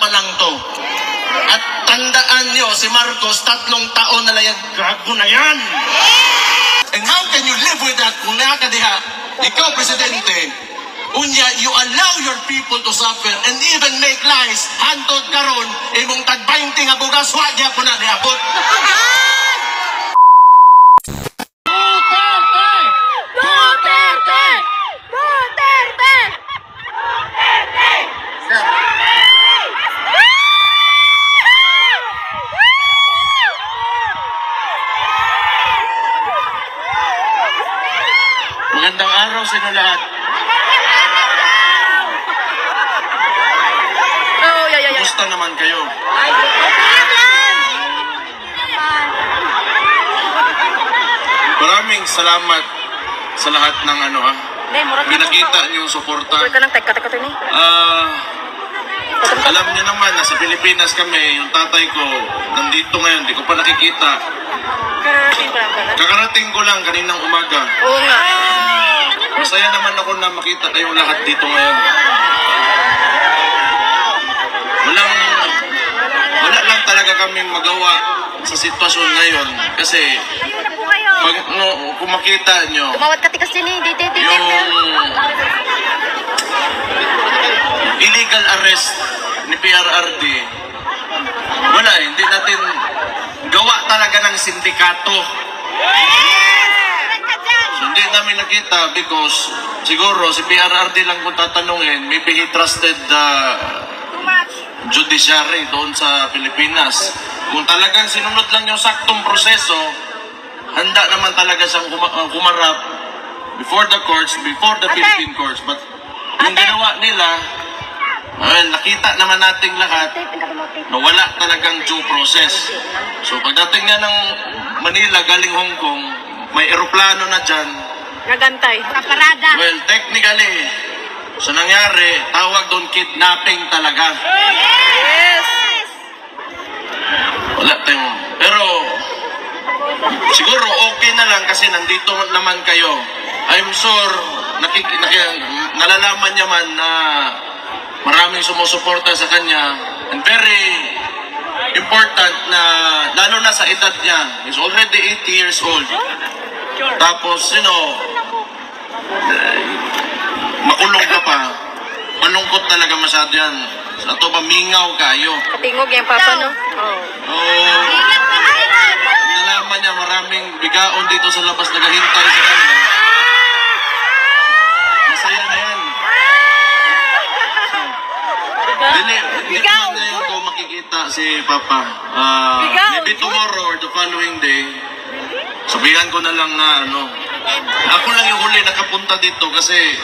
pa lang to. At tandaan nyo, si Marcos, 3 taon na lang yan. Gago na yan! And how can you live with that kung nakakadiha? Ikaw, Presidente, unya, you allow your people to suffer and even make lies. Hantod karon, imong tag-20 nga bugas, wagya po na niabot. Magandang araw sa inyo lahat. Kumusta naman kayo? Maraming salamat sa lahat ng pinakita niyong suporta. Alam niyo naman, nasa Pilipinas kami, yung tatay ko nandito ngayon, di ko pa nakikita. Kakarating ko lang kaninang umaga. Oo nga. Masaya naman ako na makita kayong lahat dito ngayon. Wala lang talaga kaming magawa sa sitwasyon ngayon. Kasi kung makita nyo, tumawad ka tikas din yung illegal arrest ni PRRD, wala hindi natin gawa talaga ng sindikato. So, hindi namin nakita because siguro si PRRD lang kung tatanungin, maybe he trusted the judiciary doon sa Pilipinas. Kung talagang sinunod lang yung saktong proseso, handa naman talaga siyang kumarap before the courts, before the Philippine courts. But yung ginawa nila, nakita naman nating lahat na wala talagang due process. So pagdating nga ng Manila galing Hong Kong, may eroplano na dyan. Nagantay. Kaparada. Well, technically, sa nangyari, tawag doon kidnapping talaga. Yes! Wala tayong... Pero, siguro okay na lang kasi nandito naman kayo. I'm sure, nalalaman niya man na maraming sumusuporta sa kanya. And very important na, lalo na sa edad niya, he's already 80 years old. Tapos, makulong ka pa. Malungkot talaga masyado yan. Sa ito ba, mingaw kayo. Katingog yung papa, no? Nalaman niya maraming bigaon dito sa labas naghahintay sa kanya. Masaya na yan. Hindi naman ngayon ko makikita si Papa. Maybe tomorrow or the following day, sabihan ko na lang na ako lang yung huli nakapunta dito kasi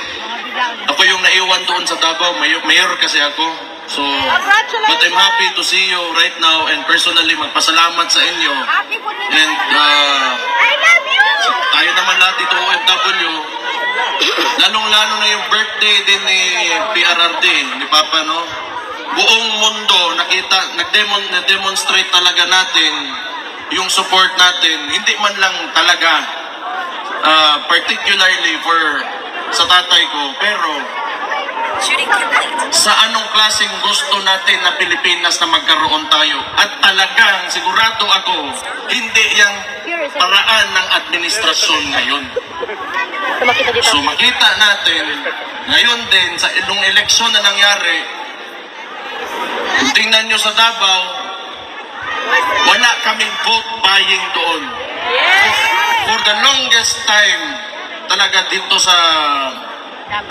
ako yung naiwan doon sa Davao, mayor kasi ako. So, but I'm happy to see you right now and personally magpasalamat sa inyo. And tayo naman lahat dito OFW, lalong-lalo na yung birthday din ni PRRD, ni Papa, no? Buong mundo nag-demonstrate talaga natin yung support natin, hindi man lang talaga particularly sa tatay ko, pero sa anong klaseng gusto natin na Pilipinas na magkaroon tayo. At talagang sigurado ako, hindi yung paraan ng administrasyon ngayon. So makita natin, ngayon din, sa ilong eleksyon na nangyari, kung tingnan nyo sa Davao, wala kaming vote buying doon. For the longest time, talaga dito sa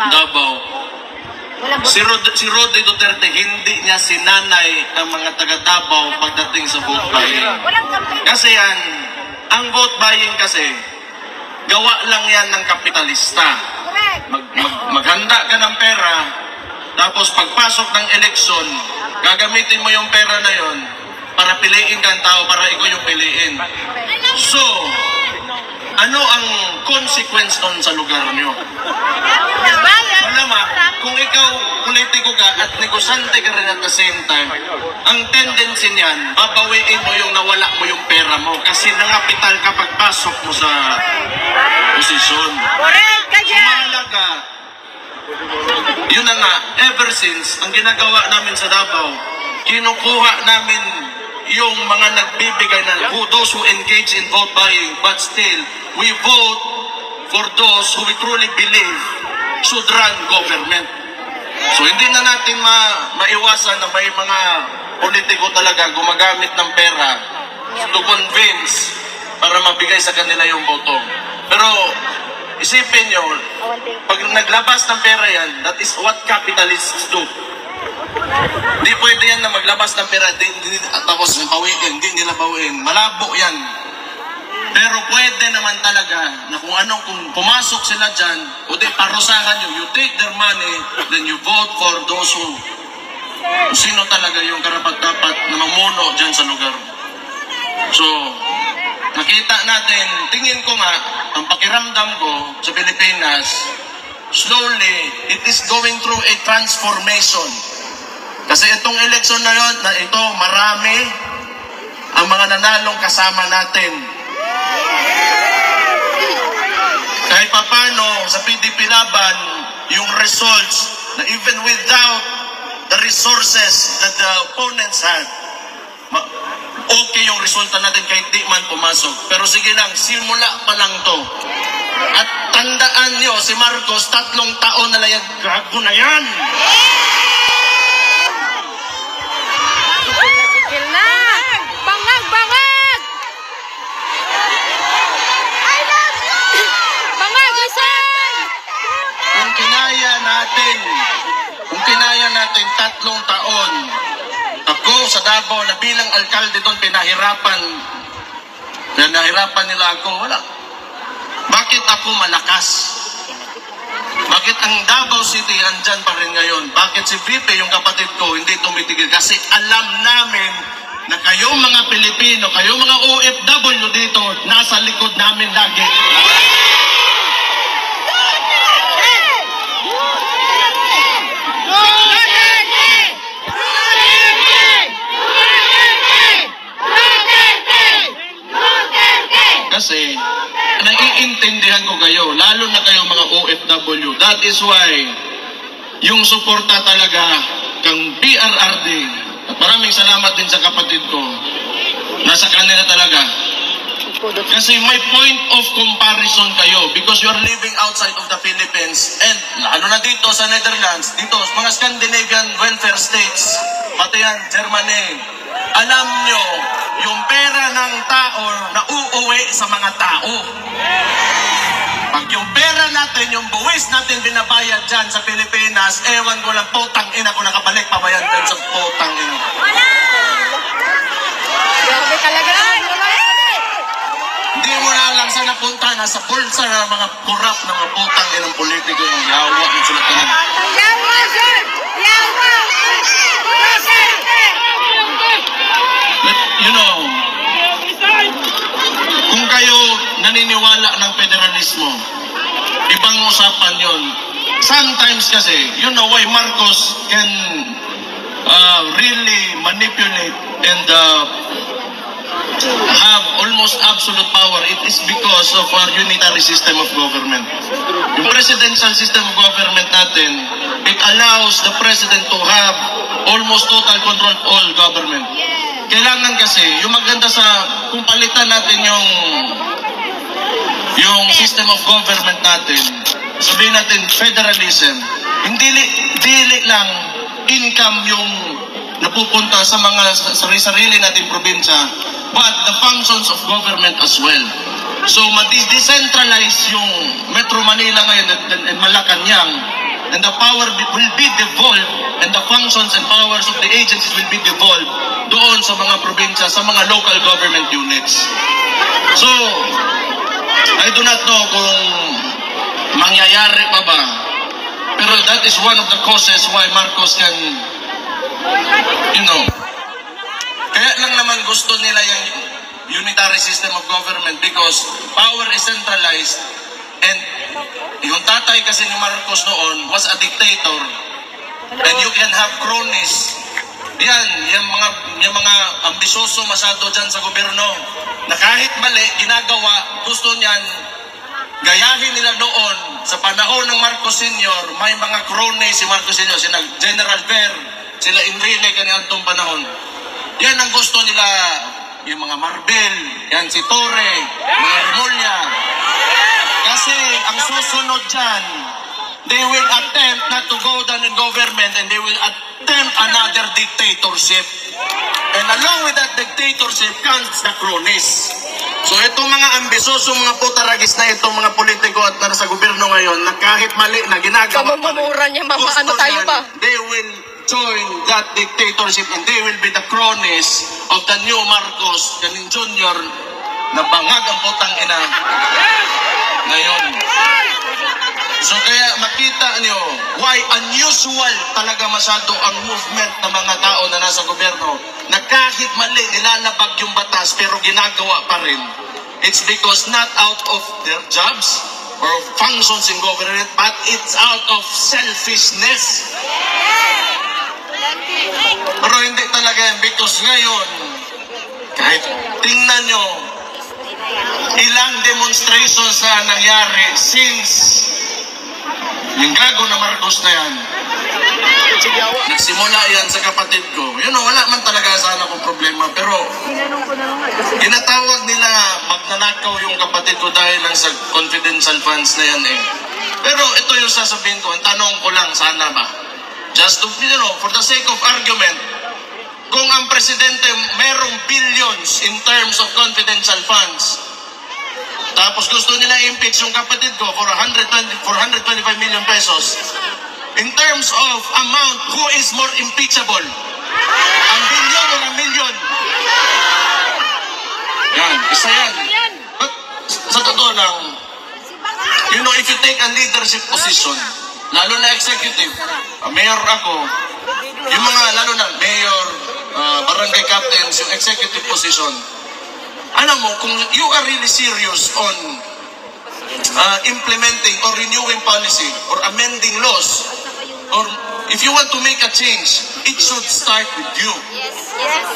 Davao, si Rody Duterte, hindi niya sinanay ang mga taga Davao pagdating sa vote buying. Kasi yan, ang vote buying kasi, gawa lang yan ng kapitalista. Maghanda ka ng pera, tapos pagpasok ng eleksyon, gagamitin mo yung pera na yon para piliin kang tao, para ikaw yung piliin. So, ano ang consequence nun sa lugar nyo? Malama, kung ikaw politiko ka at negosante ka rin at the same time, ang tendency niyan, babawiin mo yung nawala mo yung pera mo kasi nangapital ka pagpasok mo sa posisyon. Mahalaga. Yun na nga, ever since, ang ginagawa namin sa Davao, kinukuha namin yung mga nagbibigay na those who engage in vote buying, but still, we vote for those who we truly believe should run government. So hindi na natin maiwasan na may mga politiko talaga gumagamit ng pera to convince para mabigay sa kanila yung boto. Pero isipin nyo, pag naglabas ng pera yan, that is what capitalists do. Hindi pwede yan na maglabas ng pera tapos bawiin, hindi nila bawiin. Malabo yan. Pero pwede naman talaga na kung pumasok sila dyan, o di parusahan nyo, you take their money, then you vote for those who sino talaga yung karapat-dapat na mamuno dyan sa lugar. So, nakita natin, tingin ko nga, ang pakiramdam ko sa Pilipinas, slowly, it is going through a transformation. Kasi itong eleksyon na yun, na ito, marami ang mga nanalong kasama natin. Kahit papano sa PDP Laban, yung results na even without the resources that the opponents had, okay yung resulta natin kahit di man pumasok. Pero sige lang, simula pa lang to. At tandaan nyo, si Marcos, 3 taon na lang yung gago na yan. Tigil na! Bangag! Bangag! Bangag! Isan! Kung kinaya natin 3 taon, ako sa Davao na bilang alkalde doon, pinahirapan nila ako, wala. Bakit ako malakas? Bakit ang Davao City andyan pa rin ngayon? Bakit si VP, yung kapatid ko, hindi tumitigil? Kasi alam namin na kayong mga Pilipino, kayong mga OFW dito, nasa likod namin lagi. Kasi naiintindihan ko kayo, lalo na kayo mga OFW. That is why yung suporta talaga kang PRRD, at maraming salamat din sa kapatid ko, nasa kanila talaga. Kasi may point of comparison kayo because you are living outside of the Philippines and lalo na dito sa Netherlands, dito mga Scandinavian welfare states, pati yan, Germany. Alam nyo, yung pera ng tao na uuwi sa mga tao. Pag yung pera natin, yung buwis natin binabayad dyan sa Pilipinas, ewan ko lang, putang ina ko nakabalik pabayad dyan sa putang ina. Grabe talaga naman. Hindi mo na alam saan napunta, nasa bulsa ng mga kurap ng mga putang inang politiko yung yawa ng sulat ka na. Yawa, sir! Yawa! But, you know, kung kayo naniniwala ng federalismo, ibang usapan yon. Sometimes kasi, you know why Marcos can really manipulate and have almost absolute power. It is because of our unitary system of government. Yung presidential system of government natin, it allows the president to have almost total control of all government. Kailangan kasi, yung maganda sa, kung palitan natin yung system of government natin, sabihin natin federalism, hindi dili lang income yung napupunta sa mga sarili nating probinsya, but the functions of government as well. So, ma-decentralize yung Metro Manila ngayon and Malacanang, and the power will be devolved, and the functions and powers of the agencies will be devolved doon sa mga probinsya, sa mga local government units. So, I do not know kung mangyayari pa ba, pero that is one of the causes why Marcos can, you know, kaya lang naman gusto nila yung unitary system of government because power is centralized and yung tatay kasi ni Marcos noon was a dictator and you can have cronies. Yung mga ambisyoso masyado dyan sa gobyerno na kahit mali, ginagawa, gusto niyan, gayahin nila noon sa panahon ng Marcos Sr., may mga cronies si Marcos Sr., si General Ver, sila Enrile kaniadtong panahon. Yan ang gusto nila, yung mga Marbel, yan si Torre, mga Remulla. Kasi ang susunod dyan, they will attempt not to go down in government and they will attempt another dictatorship. And along with that dictatorship comes the cronies. So itong mga ambisosong mga putaragis na itong mga politiko at nasa gobyerno ngayon na kahit mali na ginagawa Mamamura niya, mama, gusto ano tayo niyan, ba? they will join that dictatorship and they will be the cronies of the new Marcos kaning Junior na bangag ang putang ina ngayon. So kaya makita niyo why unusual talaga masyado ang movement ng mga tao na nasa gobyerno na kahit mali nilalabag yung batas pero ginagawa pa rin. It's because not out of their jobs or functions in government but it's out of selfishness. Pero hindi talaga yan because ngayon kahit tingnan nyo ilang demonstrations na nangyari since yung gago na Marcos na yan. Nagsimula yan sa kapatid ko. Wala man talaga sana akong problema. Pero tinatawag nila magnanakaw yung kapatid ko dahil lang sa confidential funds na yan eh. Pero ito yung sasabihin ko. Ang tanong ko lang, sana ba? Just to, for the sake of argument, kung ang presidente merong billions in terms of confidential funds, tapos gusto nila impeach yung kapatid ko for 125 million pesos. In terms of amount, who is more impeachable? Ang billion or ang million? Yan, isa yan. But sa totoo lang, if you take a leadership position, lalo na executive, mayor ako, yung mga lalo na mayor, barangay captains, yung executive position, alam mo, kung you are really serious on implementing or renewing policy or amending laws, or if you want to make a change, it should start with you.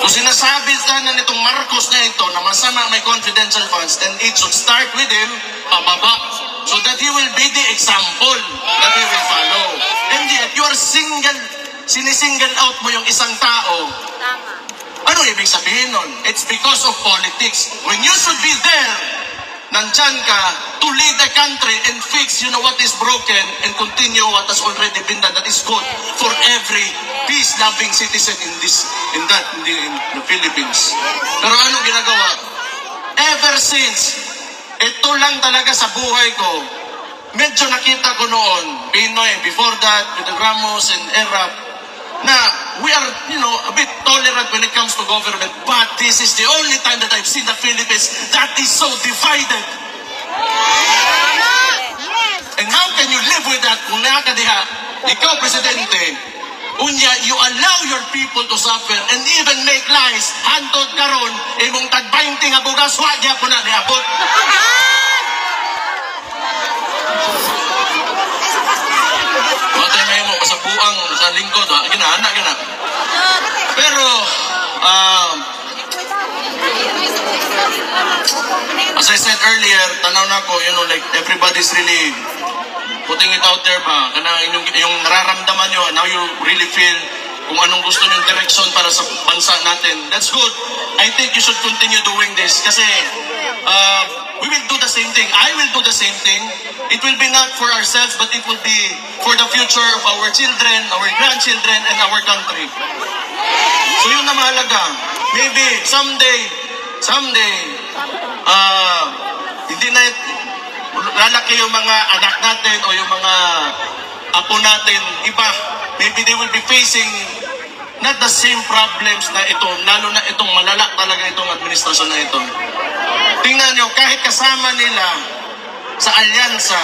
Kung sinasabi sana nitong Marcos na ito na masama may confidential funds, then it should start with him, pababa, so that he will be the example that we will follow. And yet, you are sinisingle out mo yung isang tao. Ano ibig sabihin nun? It's because of politics. When you should be there, nandyan ka to lead the country and fix, what is broken and continue what has already been done. That is good for every peace-loving citizen in the Philippines. Pero ano ginagawa? Ever since, ito lang talaga sa buhay ko, medyo nakita ko noon, Pinoy, before that, with the Ramos and Erap, na we are, a bit tolerant when it comes to government, but this is the only time that I've seen the Philippines that is so divided. And how can you live with that kung nakakadiha, ikaw, Presidente, unya, you allow your people to suffer and even make lies, hantod karon, imong tag-20 nga bugas, wagya po na niabot. Sa buang sa lingkod, gina. Pero as I said earlier, tanaw na ko, like everybody's really putting it out there ba, kana yung nararamdaman nyo, now you really feel kung anong gusto nyong direction para sa bansa natin. That's good. I think you should continue doing this kasi we will do the same thing. I will do the same thing. It will be not for ourselves, but it will be for the future of our children, our grandchildren, and our country. So yun na mahalaga. Maybe someday, hindi na lalaki yung mga anak natin o yung mga apo natin, iba. Maybe they will be facing not the same problems na ito, lalo na itong malala talaga itong administrasyon na ito. Tingnan nyo, kahit kasama nila sa alyansa,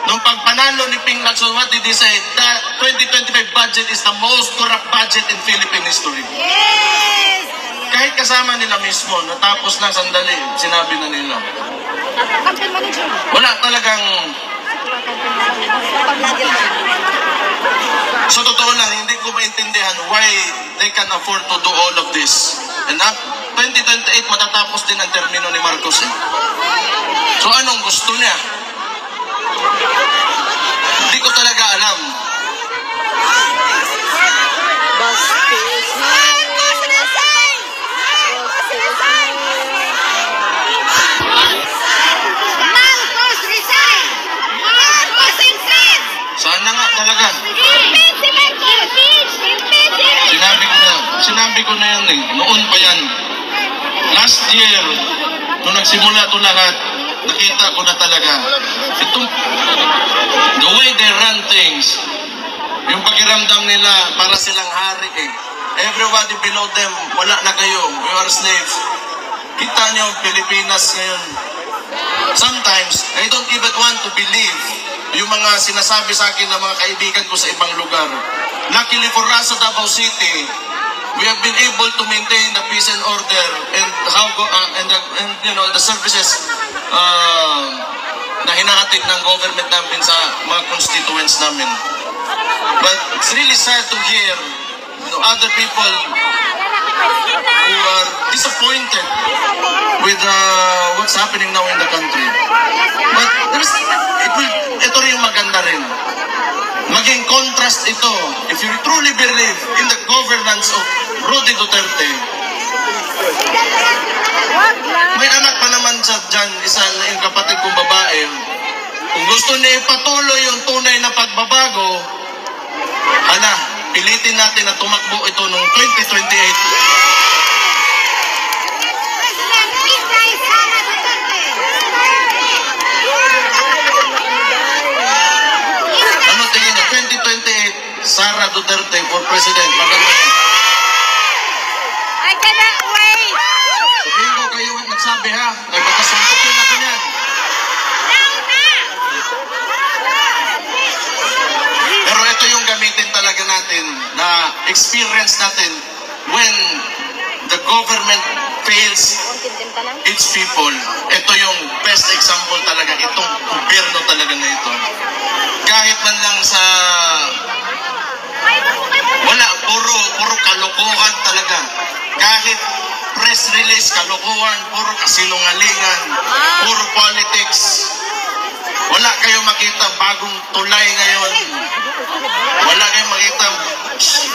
nung pagpanalo ni Ping Lacson, what did he say? The 2025 budget is the most corrupt budget in Philippine history. Yes! Kahit kasama nila mismo, natapos na sandali, sinabi na nila. Wala talagang... So totoo lang, hindi ko maintindihan why they can afford to do all of this. And at 2028, matatapos din ang termino ni Marcos. So anong gusto niya? Hindi ko talaga alam. talaga. Sinabi ko na yan eh. Noon pa yan. Last year, nung nagsimula ito lahat, nakita ko na talaga. Itong, the way they run things, yung pakiramdam nila, para silang hari eh. Everybody below them, wala na kayo. We are slaves. Kita nyo, Pilipinas ngayon. Sometimes, I don't even want to believe yung mga sinasabi sa akin ng mga kaibigan ko sa ibang lugar. Luckily for us sa Davao City, we have been able to maintain the peace and order and the services na hinahatid ng government namin sa mga constituents namin. But it's really sad to hear other people who are disappointed with what's happening now in the country. But ito rin yung maganda rin. Maging contrast ito. If you truly believe in the governance of Rudy Duterte, may anak pa naman sa dyan, isa yung kapatid kong babae. Kung gusto niya ipatuloy yung tunay na pagbabago, pilitin natin na tumakbo ito noong 2028. Tingin na 2028, Sara Duterte for President. Maganda. I cannot wait! Sabihin ko kayo nagsabi ha, ay magkasuntok yun ako yan. Pero ito yung gamitin talaga natin na experience natin when the government fails its people. Ito yung best example talaga, itong gobyerno talaga na ito. Kahit man lang sa wala, puro kalokohan talaga. Kahit press release, kalokohan, puro kasinungalingan, puro politics. Wala kayo makita bagong tulay ngayon. Wala kayong makita.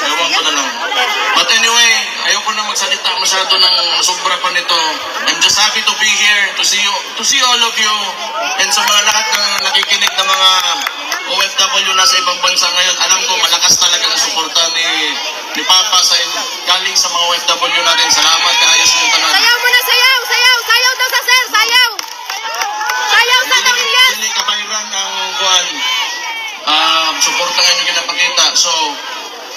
Ewan ko na lang. But anyway, ayoko na magsalita masyado ng sobra pa nito. I'm just happy to be here, to see all of you, and sa mga lahat ng nakikinig na mga OFW nasa ibang bansa ngayon. Alam ko malakas talaga ang suporta ni Papa galing sa mga OFW natin. Salamat, kaayos ng tanan. Sayaw mo na, sayaw! Sayaw! Sayaw daw sa sir! Sayaw! Sayaw sa Pamilya! Hindi kabayran ang kuhan. Suporta ngayon yung kinapakita. So,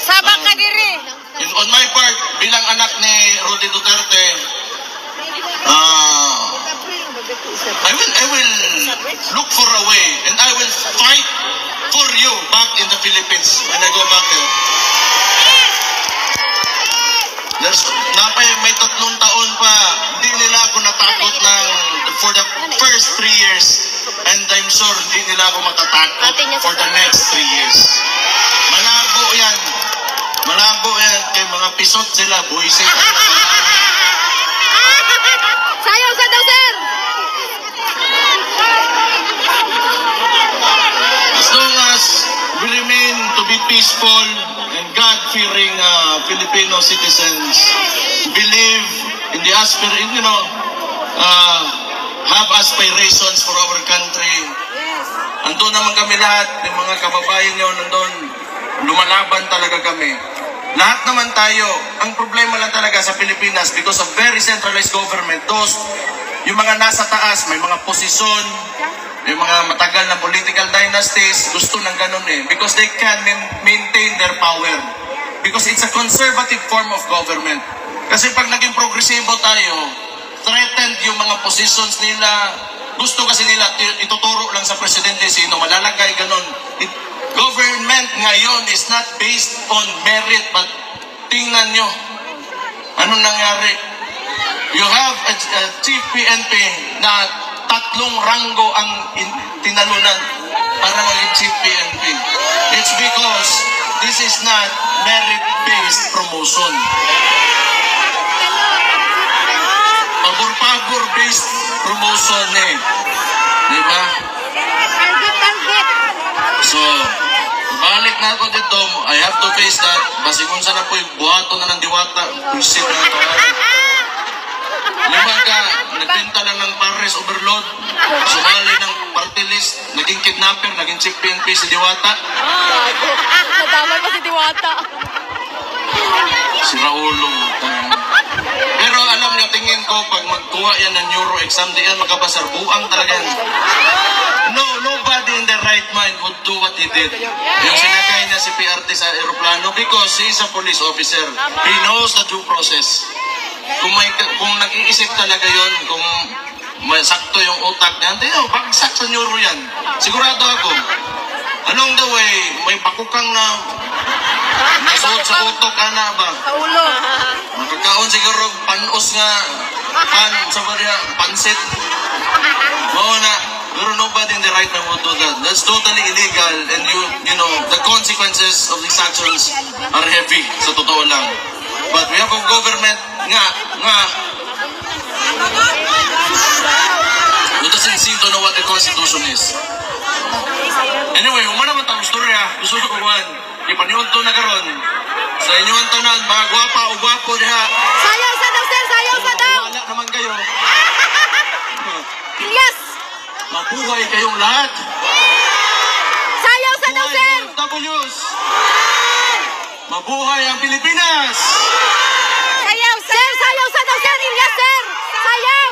Sabak ka diri! on my part, bilang anak ni Rudy Duterte, I will look for a way and I will fight for you back in the Philippines when I go back there. May 3 taon pa, hindi nila ako natakot for the first 3 years, and I'm sure hindi nila ako matatakot for the next 3 years. Malabo yan. Malabo yan. Kaya mga pisot sila, buisit. Sayaw sa daw, sir! As long as we remain to be peaceful and God-fearing Filipino citizens, believe in the have aspirations for our country. Andun naman kami lahat, yung mga kababayan nyo nandun, lumalaban talaga kami. Lahat naman tayo, ang problema lang talaga sa Pilipinas, because of very centralized government, yung mga nasa taas, may mga posisyon, yung mga matagal na political dynasties, gusto ng ganun eh. Because they can maintain their power. Because it's a conservative form of government. Kasi pag naging progresibo tayo, threatened yung mga positions nila. Gusto kasi nila ituturo lang sa presidente sino malalagay, ganun. Government ngayon is not based on merit, but tingnan nyo, anong nangyari? You have a chief PNP na 3 ranggo ang tinalunan para maging chief PNP. It's because this is not merit-based promotion. Pabor-pabor-based promotion eh. Diba? So, balik na ako dito. I have to face that. Basi kung sana po yung buhato na ng diwata. Pusit na ito. Lima ka, nagbenta lang ng Paris Overload, sumali ng party list, naging kidnapper, naging chief PNP si Diwata. Nadamay pa si Diwata. Si Raulo. Pero alam niyo, tingin ko, pag magkuha yan ng neuro exam, di yan makapasar. Buang talaga yan. No, nobody in their right mind would do what he did. Yung sinakay niya si PRT sa aeroplano because he is a police officer. He knows the due process. Kung nag-iisip talaga yon, kung may sakto yung utak niya, hindi, bagsak sa neuro yan. Sigurado ako. Along the way, may bakukang na nasuot sa utok, ana ba? Sa ulo. Magkakaon siguro panos nga sa pansit. Oo na, pero nobody in the right mind would do that. That's totally illegal, and you know, the consequences of these actions are heavy, sa totoo lang. But we have a government nga who doesn't seem to know what the Constitution is. Anyway, humana man tang istorya, gusto ko kuhan. Ipaniyon to na karon. Sa inyong tanan, mga gwapa o gwapo diha. Sayaw sa daw, sir. Sayaw sa daw. Wala naman kayo. Ilyas. Mabuhay kayong lahat. Sayaw sa daw, sir. W's. Mabuhay ang Pilipinas. Sayaw, sir. Sayaw sa daw, sir. Ilyas, sir. Sayaw.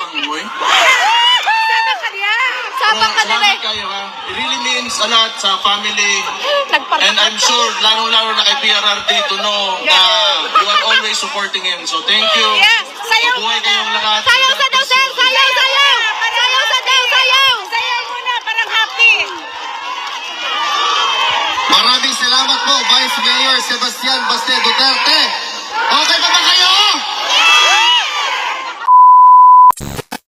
Ang buhay. Sabang ka niya. Sabang ka nila. Salamat kayo ha. It really means a lot sa family. Nagparang. And I'm sure, lalo-lalo na kay PRRD to know na you are always supporting him. So thank you. Yes. Sayaw Mabuhay muna. kayong lahat. Sayaw sa daw, sir. Sayaw, sayaw. Sayaw sa daw, sayaw. Sayaw muna, parang happy. Maraming salamat po, Vice Mayor Sebastian Baste Duterte.